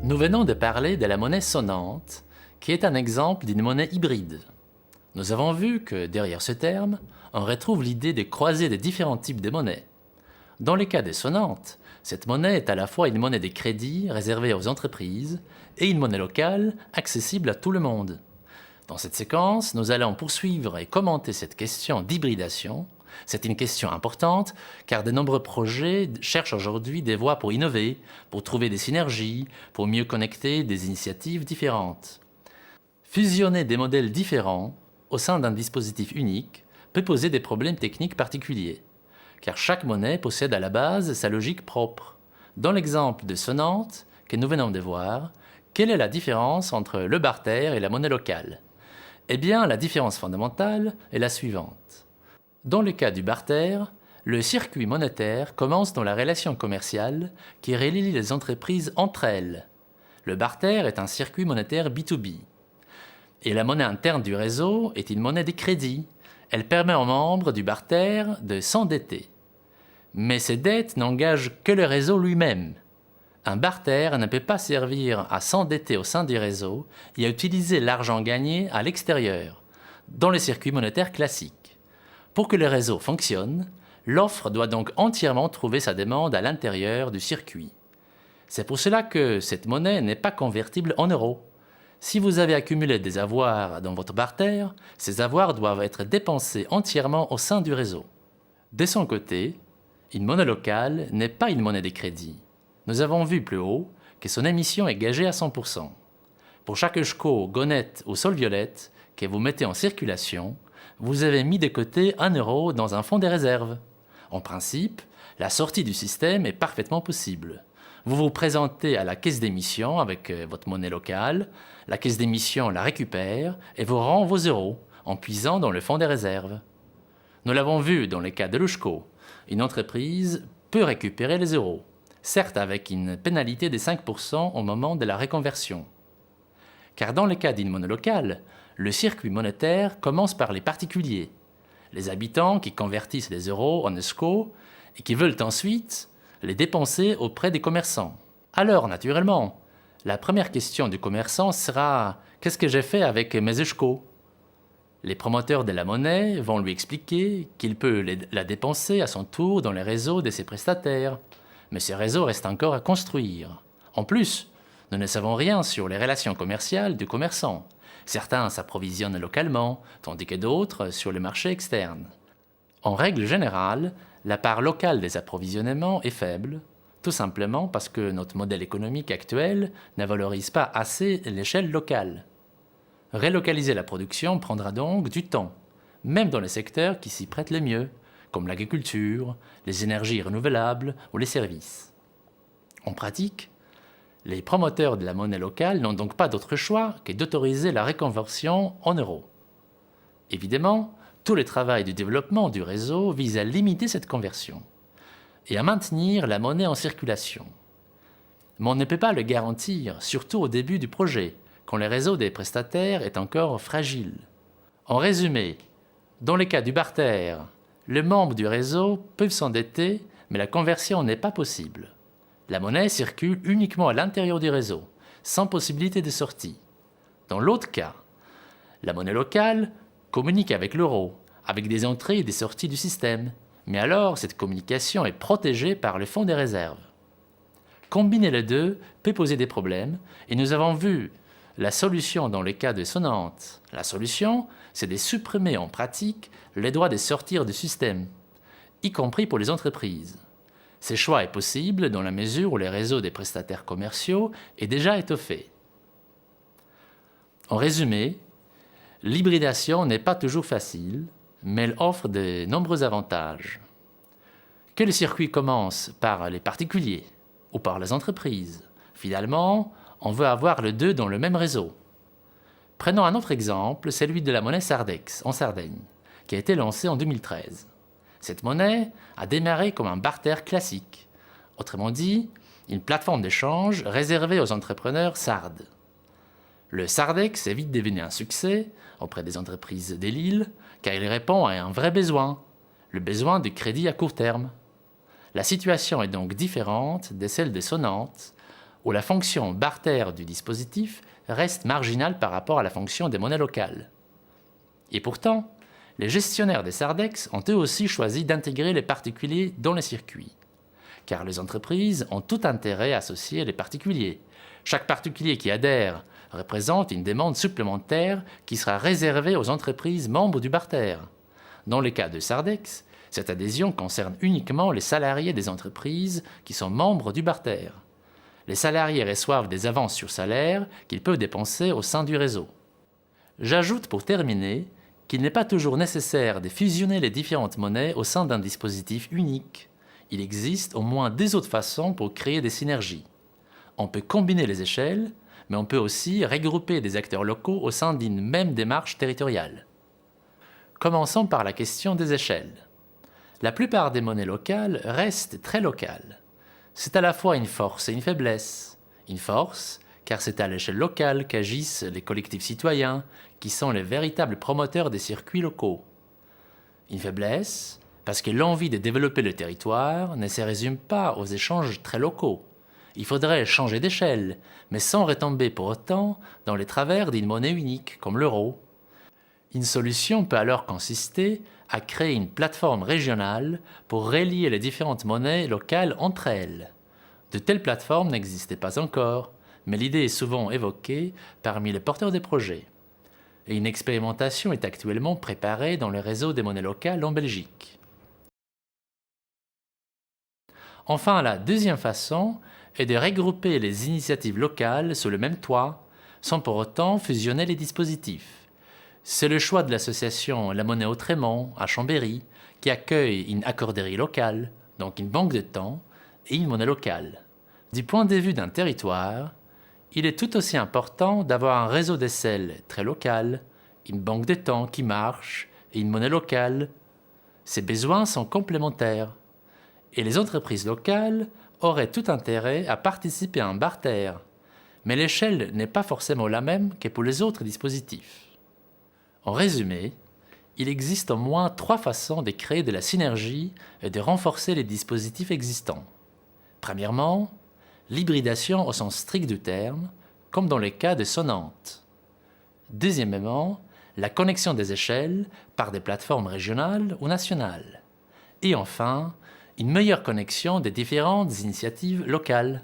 Nous venons de parler de la monnaie sonnante, qui est un exemple d'une monnaie hybride. Nous avons vu que derrière ce terme, on retrouve l'idée de croiser des différents types de monnaies. Dans le cas des sonnantes, cette monnaie est à la fois une monnaie de crédit réservée aux entreprises et une monnaie locale accessible à tout le monde. Dans cette séquence, nous allons poursuivre et commenter cette question d'hybridation. C'est une question importante car de nombreux projets cherchent aujourd'hui des voies pour innover, pour trouver des synergies, pour mieux connecter des initiatives différentes. Fusionner des modèles différents au sein d'un dispositif unique peut poser des problèmes techniques particuliers, car chaque monnaie possède à la base sa logique propre. Dans l'exemple de sonnante que nous venons de voir, quelle est la différence entre le barter et la monnaie locale ? Eh bien, la différence fondamentale est la suivante. Dans le cas du barter, le circuit monétaire commence dans la relation commerciale qui relie les entreprises entre elles. Le barter est un circuit monétaire B2B. Et la monnaie interne du réseau est une monnaie de crédit. Elle permet aux membres du barter de s'endetter. Mais ces dettes n'engagent que le réseau lui-même. Un barter ne peut pas servir à s'endetter au sein du réseau et à utiliser l'argent gagné à l'extérieur, dans le circuit monétaire classique. Pour que le réseau fonctionne, l'offre doit donc entièrement trouver sa demande à l'intérieur du circuit. C'est pour cela que cette monnaie n'est pas convertible en euros. Si vous avez accumulé des avoirs dans votre barter, ces avoirs doivent être dépensés entièrement au sein du réseau. De son côté, une monnaie locale n'est pas une monnaie de crédit. Nous avons vu plus haut que son émission est gagée à 100%. Pour chaque SCHO, gonette ou sol violette que vous mettez en circulation, vous avez mis de côté 1 euro dans un fonds de réserve. En principe, la sortie du système est parfaitement possible. Vous vous présentez à la caisse d'émission avec votre monnaie locale, la caisse d'émission la récupère et vous rend vos euros en puisant dans le fonds de réserve. Nous l'avons vu dans le cas de l'USHCO. Une entreprise peut récupérer les euros, certes avec une pénalité de 5% au moment de la reconversion. Car dans le cas d'une monnaie locale, le circuit monétaire commence par les particuliers, les habitants qui convertissent les euros en ESCO et qui veulent ensuite les dépenser auprès des commerçants. Alors, naturellement, la première question du commerçant sera « Qu'est-ce que j'ai fait avec mes ESCO ?» Les promoteurs de la monnaie vont lui expliquer qu'il peut la dépenser à son tour dans les réseaux de ses prestataires. Mais ces réseaux restent encore à construire. En plus, nous ne savons rien sur les relations commerciales du commerçant. Certains s'approvisionnent localement, tandis que d'autres sur le marché externe. En règle générale, la part locale des approvisionnements est faible, tout simplement parce que notre modèle économique actuel ne valorise pas assez l'échelle locale. Relocaliser la production prendra donc du temps, même dans les secteurs qui s'y prêtent le mieux, comme l'agriculture, les énergies renouvelables ou les services. En pratique, les promoteurs de la monnaie locale n'ont donc pas d'autre choix que d'autoriser la reconversion en euros. Évidemment, tout le travail du développement du réseau vise à limiter cette conversion et à maintenir la monnaie en circulation. Mais on ne peut pas le garantir, surtout au début du projet, quand le réseau des prestataires est encore fragile. En résumé, dans le cas du barter, les membres du réseau peuvent s'endetter, mais la conversion n'est pas possible. La monnaie circule uniquement à l'intérieur du réseau, sans possibilité de sortie. Dans l'autre cas, la monnaie locale communique avec l'euro, avec des entrées et des sorties du système, mais alors cette communication est protégée par le fonds des réserves. Combiner les deux peut poser des problèmes, et nous avons vu la solution dans le cas de sonnante. La solution, c'est de supprimer en pratique les droits de sortir du système, y compris pour les entreprises. Ce choix est possible dans la mesure où le réseau des prestataires commerciaux est déjà étoffé. En résumé, l'hybridation n'est pas toujours facile, mais elle offre de nombreux avantages. Que le circuit commence par les particuliers ou par les entreprises, finalement, on veut avoir les deux dans le même réseau. Prenons un autre exemple, celui de la monnaie Sardex en Sardaigne, qui a été lancée en 2013. Cette monnaie a démarré comme un barter classique, autrement dit, une plateforme d'échange réservée aux entrepreneurs sardes. Le Sardex est vite devenu un succès auprès des entreprises de l'île, car il répond à un vrai besoin, le besoin de crédit à court terme. La situation est donc différente de celle des sonnantes, où la fonction barter du dispositif reste marginale par rapport à la fonction des monnaies locales. Et pourtant, les gestionnaires des Sardex ont eux aussi choisi d'intégrer les particuliers dans les circuits, car les entreprises ont tout intérêt à associer les particuliers. Chaque particulier qui adhère représente une demande supplémentaire qui sera réservée aux entreprises membres du barter. Dans le cas de Sardex, cette adhésion concerne uniquement les salariés des entreprises qui sont membres du barter. Les salariés reçoivent des avances sur salaire qu'ils peuvent dépenser au sein du réseau. J'ajoute pour terminer qu'il n'est pas toujours nécessaire de fusionner les différentes monnaies au sein d'un dispositif unique. Il existe au moins deux autres façons pour créer des synergies. On peut combiner les échelles, mais on peut aussi regrouper des acteurs locaux au sein d'une même démarche territoriale. Commençons par la question des échelles. La plupart des monnaies locales restent très locales. C'est à la fois une force et une faiblesse. Une force, car c'est à l'échelle locale qu'agissent les collectifs citoyens, qui sont les véritables promoteurs des circuits locaux. Une faiblesse, parce que l'envie de développer le territoire ne se résume pas aux échanges très locaux. Il faudrait changer d'échelle, mais sans retomber pour autant dans les travers d'une monnaie unique comme l'euro. Une solution peut alors consister à créer une plateforme régionale pour relier les différentes monnaies locales entre elles. De telles plateformes n'existaient pas encore, mais l'idée est souvent évoquée parmi les porteurs des projets. Et une expérimentation est actuellement préparée dans le réseau des monnaies locales en Belgique. Enfin, la deuxième façon est de regrouper les initiatives locales sous le même toit, sans pour autant fusionner les dispositifs. C'est le choix de l'association La Monnaie Autrement à Chambéry, qui accueille une accorderie locale, donc une banque de temps, et une monnaie locale. Du point de vue d'un territoire, il est tout aussi important d'avoir un réseau d'aisselles très local, une banque de temps qui marche et une monnaie locale. Ces besoins sont complémentaires. Et les entreprises locales auraient tout intérêt à participer à un barter. Mais l'échelle n'est pas forcément la même que pour les autres dispositifs. En résumé, il existe au moins 3 façons de créer de la synergie et de renforcer les dispositifs existants. Premièrement, l'hybridation au sens strict du terme, comme dans le cas de Sonante. Deuxièmement, la connexion des échelles par des plateformes régionales ou nationales. Et enfin, une meilleure connexion des différentes initiatives locales.